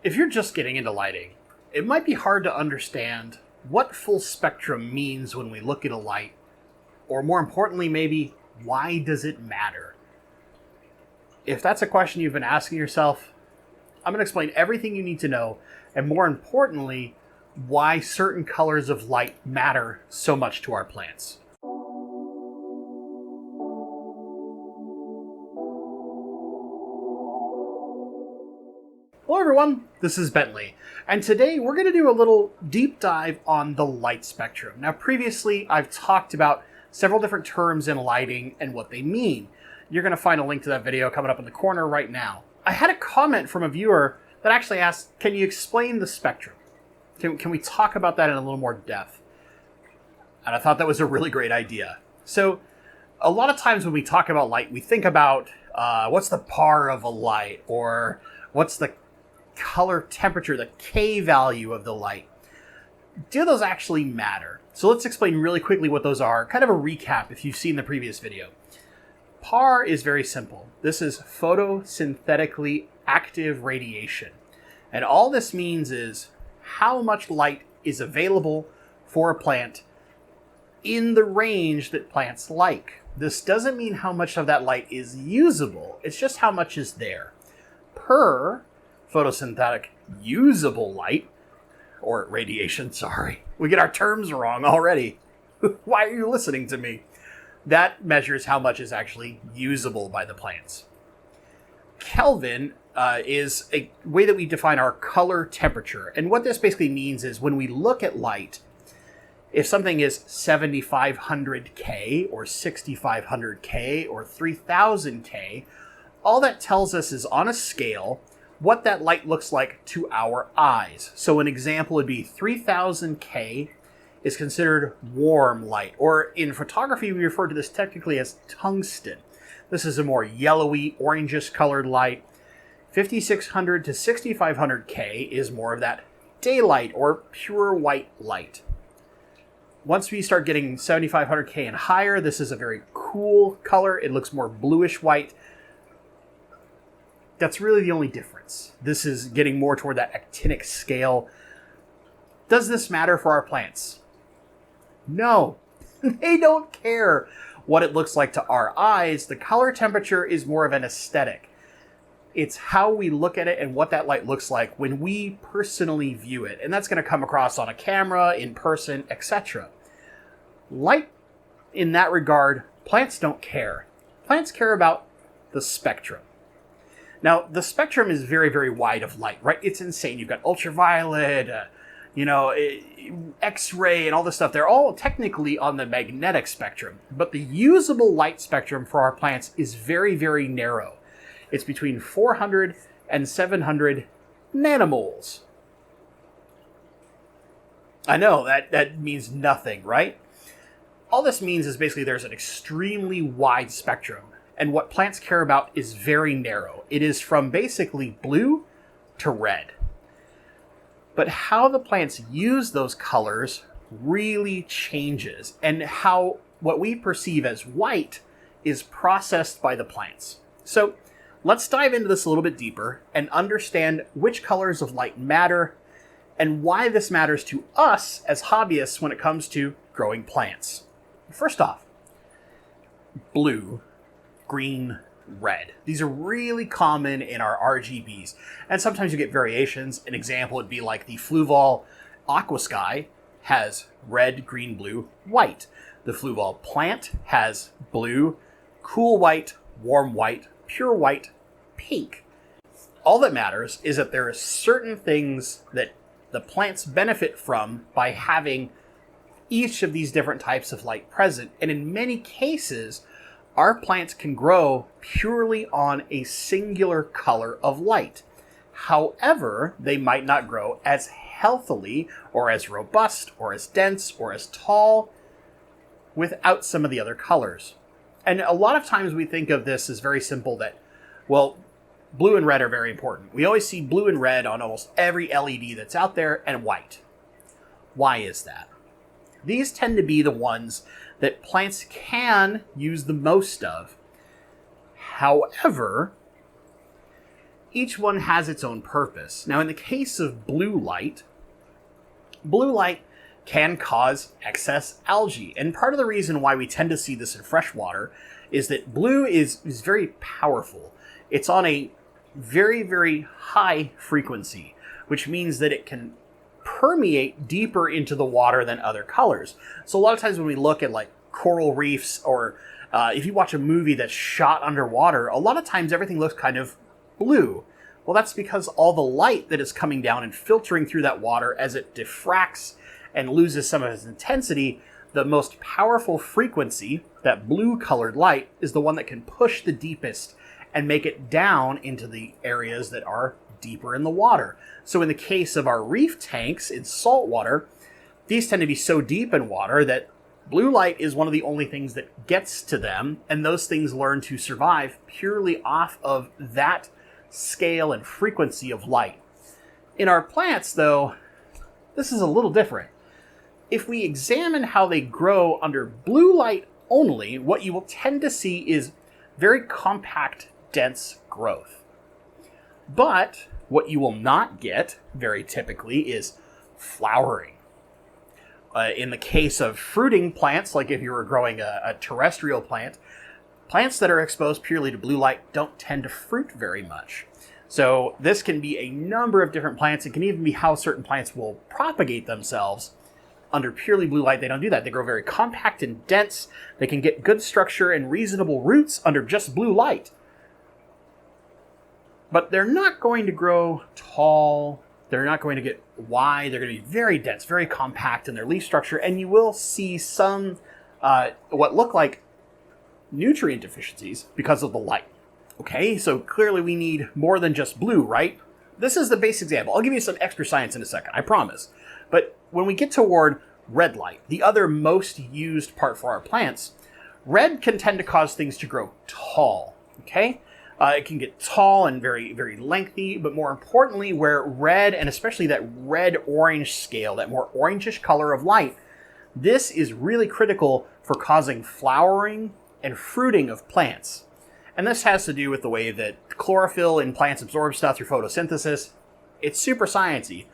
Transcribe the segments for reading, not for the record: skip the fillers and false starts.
If you're just getting into lighting, it might be hard to understand what full spectrum means when we look at a light, or more importantly, maybe, why does it matter? If that's a question you've been asking yourself, I'm going to explain everything you need to know, and more importantly, why certain colors of light matter so much to our plants. Hello everyone, this is Bentley, and today we're going to do a little deep dive on the light spectrum. Now previously I've talked about several different terms in lighting and what they mean. You're going to find a link to that video coming up in the corner right now. I had a comment from a viewer that actually asked, can you explain the spectrum? Can we talk about that in a little more depth? And I thought that was a really great idea. So a lot of times when we talk about light, we think about what's the PAR of a light, or what's the color temperature, the K value of the light. Do those actually matter? So let's explain really quickly what those are. Kind of a recap if you've seen the previous video. PAR is very simple. This is photosynthetically active radiation. And all this means is how much light is available for a plant in the range that plants like. This doesn't mean how much of that light is usable. It's just how much is there. Per photosynthetic usable light, or radiation, sorry. We get our terms wrong already. Why are you listening to me? That measures how much is actually usable by the plants. Kelvin is a way that we define our color temperature. And what this basically means is when we look at light, if something is 7,500 K or 6,500 K or 3,000 K, all that tells us is on a scale what that light looks like to our eyes. So an example would be 3000 K is considered warm light, or in photography we refer to this technically as tungsten. This is a more yellowy, orangish colored light. 5600 to 6500 K is more of that daylight or pure white light. Once we start getting 7500 K and higher, this is a very cool color. It looks more bluish white. That's really the only difference. This is getting more toward that actinic scale. Does this matter for our plants? No, they don't care what it looks like to our eyes. The color temperature is more of an aesthetic. It's how we look at it and what that light looks like when we personally view it. And that's going to come across on a camera, in person, etc. Light, in that regard, plants don't care. Plants care about the spectrum. Now, the spectrum is very, very wide of light, right? It's insane. You've got ultraviolet, X-ray, and all this stuff. They're all technically on the magnetic spectrum. But the usable light spectrum for our plants is very, very narrow. It's between 400 and 700 nanomoles. I know, that means nothing, right? All this means is basically there's an extremely wide spectrum. And what plants care about is very narrow. It is from basically blue to red. But how the plants use those colors really changes, and how what we perceive as white is processed by the plants. So let's dive into this a little bit deeper and understand which colors of light matter and why this matters to us as hobbyists when it comes to growing plants. First off, blue, green, red. These are really common in our RGBs, and sometimes you get variations. An example would be like the Fluval Aqua Sky has red, green, blue, white. The Fluval plant has blue, cool white, warm white, pure white, pink. All that matters is that there are certain things that the plants benefit from by having each of these different types of light present, and in many cases our plants can grow purely on a singular color of light. However, they might not grow as healthily or as robust or as dense or as tall without some of the other colors. And a lot of times we think of this as very simple, that, well, blue and red are very important. We always see blue and red on almost every LED that's out there, and white. Why is that? These tend to be the ones that plants can use the most of. However, each one has its own purpose. Now, in the case of blue light can cause excess algae. And part of the reason why we tend to see this in freshwater is that blue is very powerful. It's on a very, very high frequency, which means that it can permeate deeper into the water than other colors. So a lot of times when we look at like coral reefs, or if you watch a movie that's shot underwater, a lot of times everything looks kind of blue. Well, that's because all the light that is coming down and filtering through that water as it diffracts and loses some of its intensity, the most powerful frequency, that blue-colored light, is the one that can push the deepest and make it down into the areas that are deeper in the water. So in the case of our reef tanks in saltwater, these tend to be so deep in water that blue light is one of the only things that gets to them, and those things learn to survive purely off of that scale and frequency of light. In our plants, though, this is a little different. If we examine how they grow under blue light only, what you will tend to see is very compact, dense growth. But what you will not get, very typically, is flowering. In the case of fruiting plants, like if you were growing a terrestrial plant, plants that are exposed purely to blue light don't tend to fruit very much. So this can be a number of different plants. It can even be how certain plants will propagate themselves. Under purely blue light, they don't do that. They grow very compact and dense. They can get good structure and reasonable roots under just blue light. But they're not going to grow tall. They're not going to get wide. They're going to be very dense, very compact in their leaf structure. And you will see some what look like nutrient deficiencies because of the light. Okay, so clearly we need more than just blue, right? This is the base example. I'll give you some extra science in a second, I promise. But when we get toward red light, the other most used part for our plants, red can tend to cause things to grow tall, okay? It can get tall and very, very lengthy, but more importantly, where red, and especially that red-orange scale, that more orangish color of light, this is really critical for causing flowering and fruiting of plants. And this has to do with the way that chlorophyll in plants absorbs stuff through photosynthesis. It's super sciencey,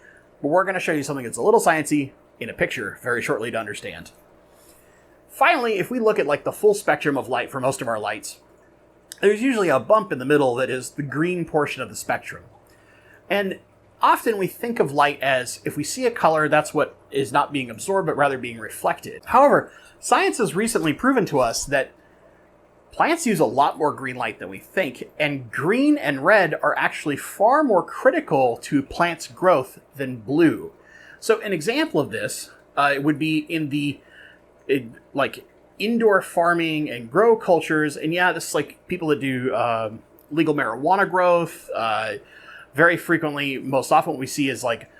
but we're going to show you something that's a little sciencey in a picture very shortly to understand. Finally, if we look at like the full spectrum of light for most of our lights, there's usually a bump in the middle that is the green portion of the spectrum. And often we think of light as, if we see a color, that's what is not being absorbed, but rather being reflected. However, science has recently proven to us that plants use a lot more green light than we think, and green and red are actually far more critical to plants' growth than blue. So an example of this would be in the indoor farming and grow cultures, and yeah, this is like people that do legal marijuana growth. Very frequently, most often what we see is like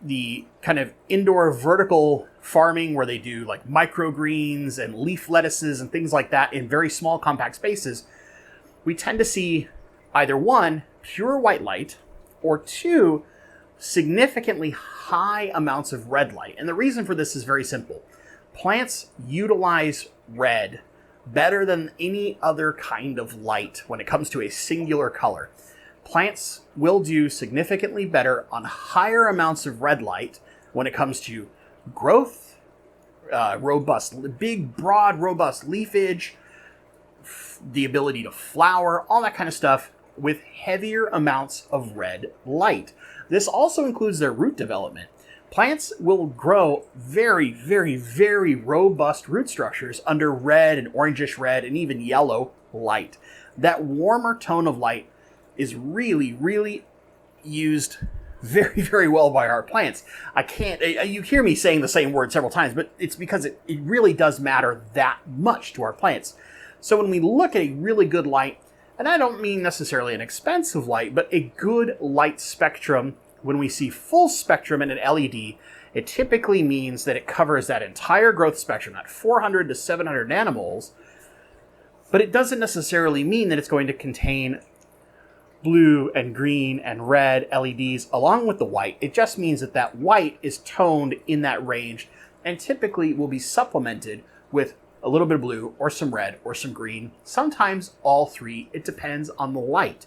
the kind of indoor vertical farming where they do like microgreens and leaf lettuces and things like that in very small compact spaces. We tend to see either one, pure white light, or two, significantly high amounts of red light. And the reason for this is very simple. Plants utilize red better than any other kind of light when it comes to a singular color. Plants will do significantly better on higher amounts of red light when it comes to growth, big, broad, robust leafage, the ability to flower, all that kind of stuff with heavier amounts of red light. This also includes their root development. Plants will grow very, very, very robust root structures under red and orangish red and even yellow light. That warmer tone of light is really, really used very, very well by our plants. You hear me saying the same word several times, but it's because it really does matter that much to our plants. So when we look at a really good light, and I don't mean necessarily an expensive light, but a good light spectrum, when we see full spectrum in an LED, it typically means that it covers that entire growth spectrum, that 400 to 700 nanomoles, but it doesn't necessarily mean that it's going to contain blue and green and red LEDs along with the white. It just means that that white is toned in that range and typically will be supplemented with a little bit of blue or some red or some green, sometimes all three. It depends on the light.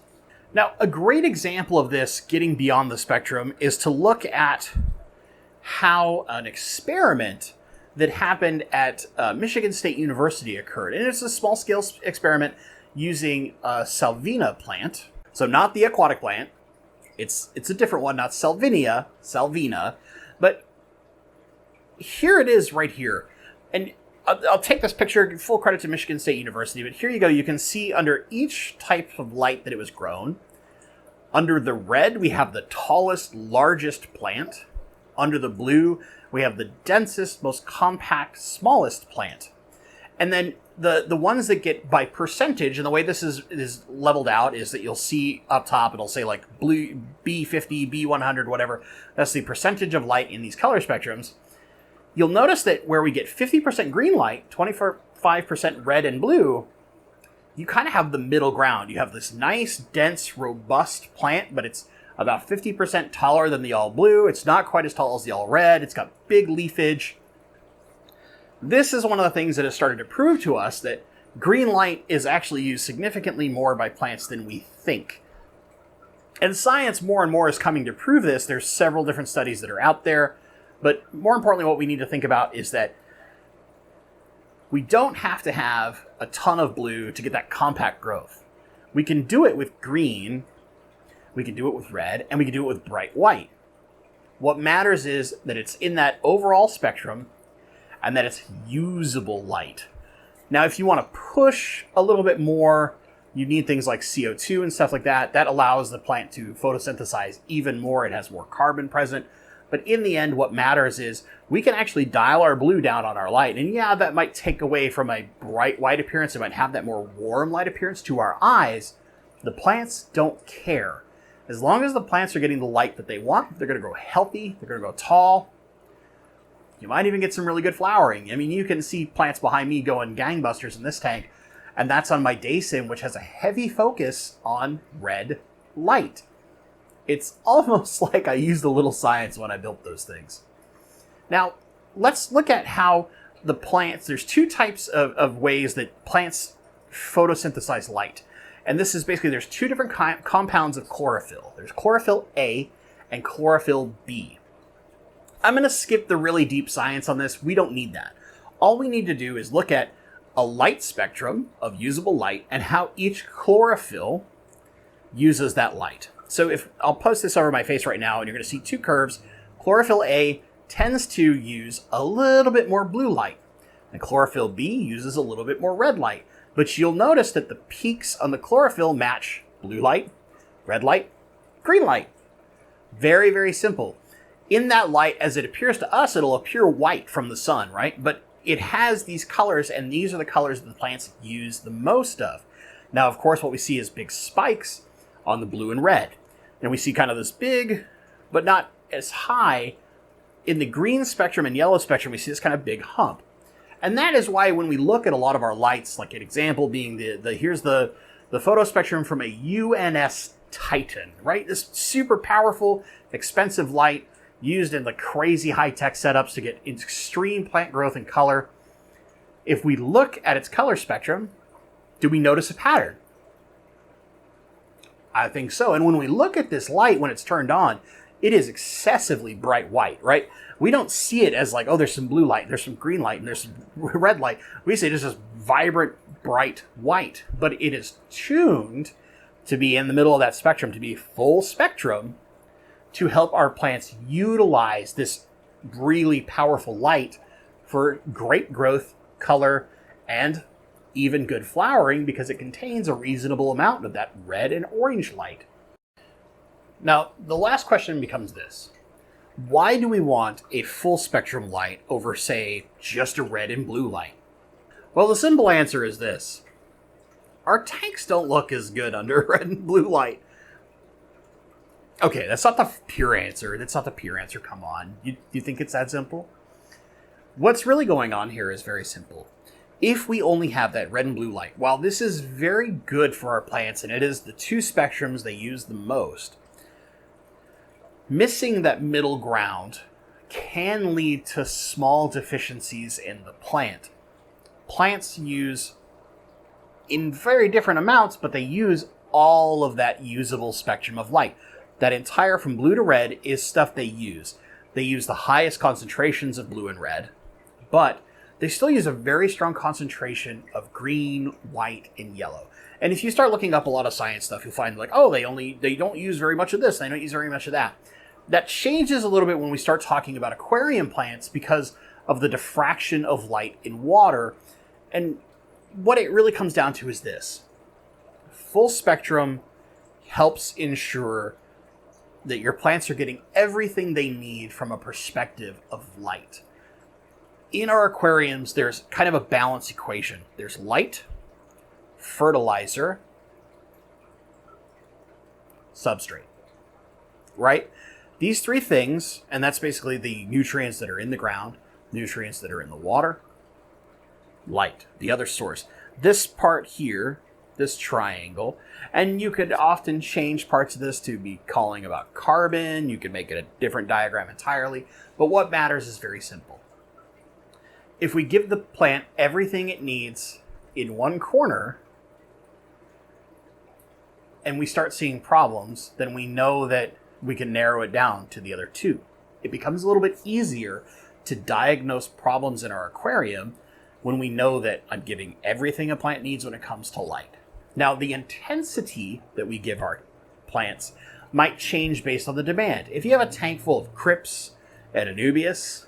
Now, a great example of this getting beyond the spectrum is to look at how an experiment that happened at Michigan State University occurred. And it's a small-scale experiment using a salvina plant. So not the aquatic plant. It's a different one, not salvina. But here it is right here. And I'll take this picture, full credit to Michigan State University, but here you go. You can see under each type of light that it was grown. Under the red, we have the tallest, largest plant. Under the blue, we have the densest, most compact, smallest plant. And then the ones that get by percentage, and the way this is leveled out is that you'll see up top, it'll say like blue, B50, B100, whatever. That's the percentage of light in these color spectrums. You'll notice that where we get 50% green light, 25% red and blue, you kind of have the middle ground. You have this nice, dense, robust plant, but it's about 50% taller than the all blue. It's not quite as tall as the all red. It's got big leafage. This is one of the things that has started to prove to us that green light is actually used significantly more by plants than we think. And science more and more is coming to prove this. There's several different studies that are out there. But more importantly, what we need to think about is that we don't have to have a ton of blue to get that compact growth. We can do it with green, we can do it with red, and we can do it with bright white. What matters is that it's in that overall spectrum and that it's usable light. Now, if you want to push a little bit more, you need things like CO2 and stuff like that. That allows the plant to photosynthesize even more. It has more carbon present. But in the end, what matters is we can actually dial our blue down on our light. And yeah, that might take away from a bright white appearance. It might have that more warm light appearance to our eyes. The plants don't care. As long as the plants are getting the light that they want, they're going to grow healthy, they're going to grow tall. You might even get some really good flowering. I mean, you can see plants behind me going gangbusters in this tank. And that's on my daysym, which has a heavy focus on red light. It's almost like I used a little science when I built those things. Now, let's look at how the plants, there's two types of ways that plants photosynthesize light. And this is basically, there's two different compounds of chlorophyll. There's chlorophyll A and chlorophyll B. I'm going to skip the really deep science on this. We don't need that. All we need to do is look at a light spectrum of usable light and how each chlorophyll uses that light. So if I'll post this over my face right now, and you're going to see two curves. Chlorophyll A tends to use a little bit more blue light, and chlorophyll B uses a little bit more red light. But you'll notice that the peaks on the chlorophyll match blue light, red light, green light. Very, very simple. In that light, as it appears to us, it'll appear white from the sun, right? But it has these colors, and these are the colors that the plants use the most of. Now, of course, what we see is big spikes on the blue and red. And we see kind of this big, but not as high. In the green spectrum and yellow spectrum, we see this kind of big hump. And that is why when we look at a lot of our lights, like an example being here's the photospectrum from a UNS Titan, right? This super powerful, expensive light used in the crazy high-tech setups to get extreme plant growth and color. If we look at its color spectrum, do we notice a pattern? I think so. And when we look at this light, when it's turned on, it is excessively bright white, right? We don't see it as like, oh, there's some blue light, there's some green light, and there's some red light. We see it as just vibrant, bright white. But it is tuned to be in the middle of that spectrum, to be full spectrum, to help our plants utilize this really powerful light for great growth, color, and even good flowering, because it contains a reasonable amount of that red and orange light. Now, the last question becomes this. Why do we want a full spectrum light over, say, just a red and blue light? Well, the simple answer is this. Our tanks don't look as good under red and blue light. Okay, that's not the pure answer. Come on. You think it's that simple? What's really going on here is very simple. If we only have that red and blue light, while this is very good for our plants, and it is the two spectrums they use the most, missing that middle ground can lead to small deficiencies in the plant. Plants use, in very different amounts, but they use all of that usable spectrum of light. That entire from blue to red is stuff they use. They use the highest concentrations of blue and red, but they still use a very strong concentration of green, white, and yellow. And if you start looking up a lot of science stuff, you'll find like, oh, they don't use very much of this, they don't use very much of that. That changes a little bit when we start talking about aquarium plants because of the diffraction of light in water. And what it really comes down to is this. Full spectrum helps ensure that your plants are getting everything they need from a perspective of light. In our aquariums, there's kind of a balanced equation. There's light, fertilizer, substrate, right? These three things, and that's basically the nutrients that are in the ground, nutrients that are in the water, light, the other source. This part here, this triangle, and you could often change parts of this to be calling about carbon. You could make it a different diagram entirely, but what matters is very simple. If we give the plant everything it needs in one corner, and we start seeing problems, then we know that we can narrow it down to the other two. It becomes a little bit easier to diagnose problems in our aquarium when we know that I'm giving everything a plant needs when it comes to light. Now, the intensity that we give our plants might change based on the demand. If you have a tank full of Crips and Anubias,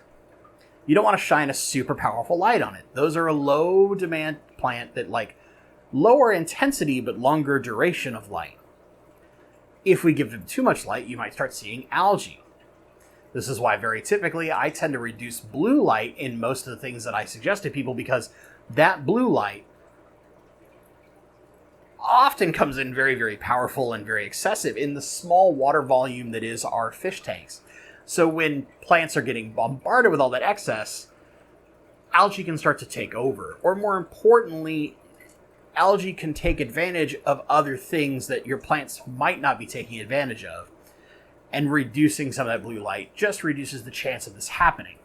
you don't want to shine a super powerful light on it. Those are a low demand plant that like lower intensity but longer duration of light. If we give them too much light, you might start seeing algae. This is why very typically I tend to reduce blue light in most of the things that I suggest to people, because that blue light often comes in very, very powerful and very excessive in the small water volume that is our fish tanks. So when plants are getting bombarded with all that excess, algae can start to take over. Or more importantly, algae can take advantage of other things that your plants might not be taking advantage of. And reducing some of that blue light just reduces the chance of this happening.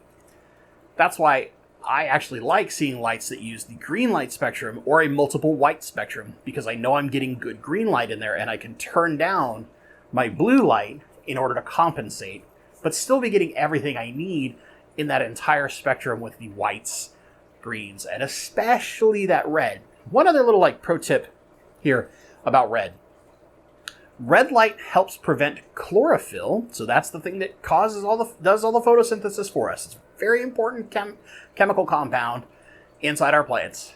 That's why I actually like seeing lights that use the green light spectrum or a multiple white spectrum, because I know I'm getting good green light in there and I can turn down my blue light in order to compensate, but still be getting everything I need in that entire spectrum with the whites, greens, and especially that red. One other little pro tip here about red. Red light helps prevent chlorophyll, so that's the thing that does all the photosynthesis for us. It's a very important chemical compound inside our plants.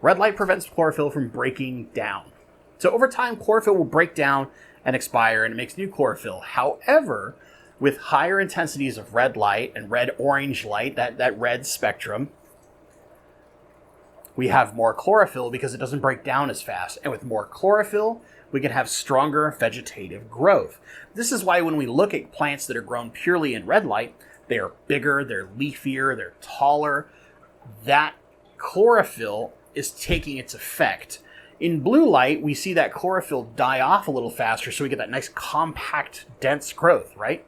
Red light prevents chlorophyll from breaking down. So over time, chlorophyll will break down and expire, and it makes new chlorophyll. However, with higher intensities of red light and red-orange light, that red spectrum, we have more chlorophyll because it doesn't break down as fast. And with more chlorophyll, we can have stronger vegetative growth. This is why when we look at plants that are grown purely in red light, they are bigger, they're leafier, they're taller. That chlorophyll is taking its effect. In blue light, we see that chlorophyll die off a little faster, so we get that nice compact, dense growth, right?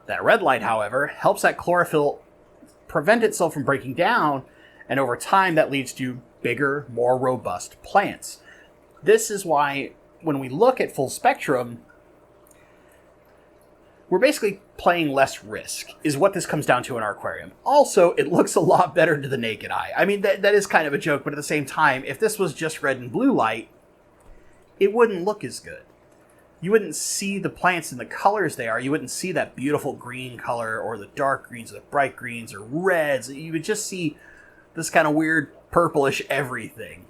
That red light, however, helps that chlorophyll prevent itself from breaking down, and over time that leads to bigger, more robust plants. This is why when we look at full spectrum, we're basically playing less risk, is what this comes down to in our aquarium. Also, it looks a lot better to the naked eye. I mean, that is kind of a joke, but at the same time, if this was just red and blue light, it wouldn't look as good. You wouldn't see the plants in the colors they are. You wouldn't see that beautiful green color or the dark greens or the bright greens or reds. You would just see this kind of weird purplish everything.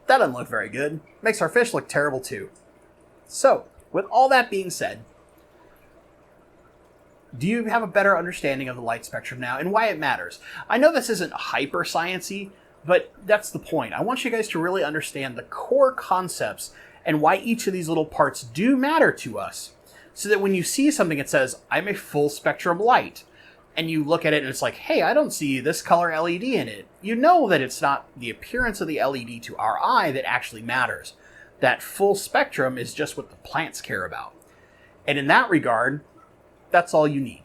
That doesn't look very good. Makes our fish look terrible too. So, with all that being said, do you have a better understanding of the light spectrum now and why it matters? I know this isn't hyper sciencey, but that's the point. I want you guys to really understand the core concepts and why each of these little parts do matter to us, so that when you see something that says, I'm a full spectrum light, and you look at it and it's like, hey, I don't see this color LED in it, you know that it's not the appearance of the LED to our eye that actually matters. That full spectrum is just what the plants care about. And in that regard, that's all you need.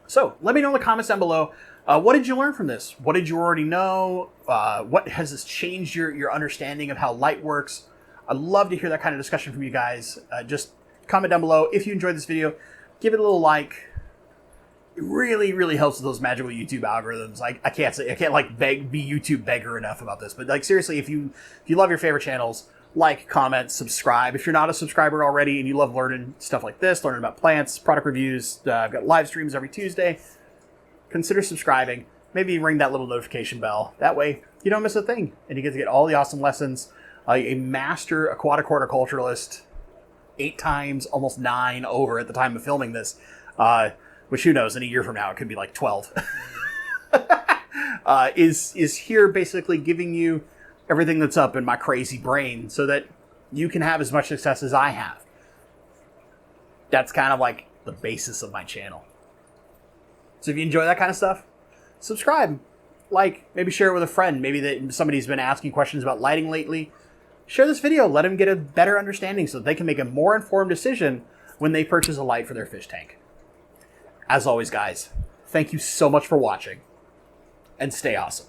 So let me know in the comments down below What did you learn from this? What did you already know? What has this changed your understanding of how light works? I'd love to hear that kind of discussion from you guys. Just comment down below. If you enjoyed this video, give it a little like. It really, really helps with those magical YouTube algorithms. I can't like be YouTube beggar enough about this. But like seriously, if you love your favorite channels, like, comment, subscribe. If you're not a subscriber already and you love learning stuff like this, learning about plants, product reviews, I've got live streams every Tuesday. Consider subscribing. Maybe ring that little notification bell. That way you don't miss a thing and you get to get all the awesome lessons. A master aquatic horticulturalist, 8 times, almost 9 over at the time of filming this. Which who knows, in a year from now it could be like 12. is here basically giving you everything that's up in my crazy brain so that you can have as much success as I have. That's kind of like the basis of my channel. So if you enjoy that kind of stuff, subscribe, like, maybe share it with a friend. Maybe that somebody's been asking questions about lighting lately. Share this video, let them get a better understanding so that they can make a more informed decision when they purchase a light for their fish tank. As always, guys, thank you so much for watching, and stay awesome.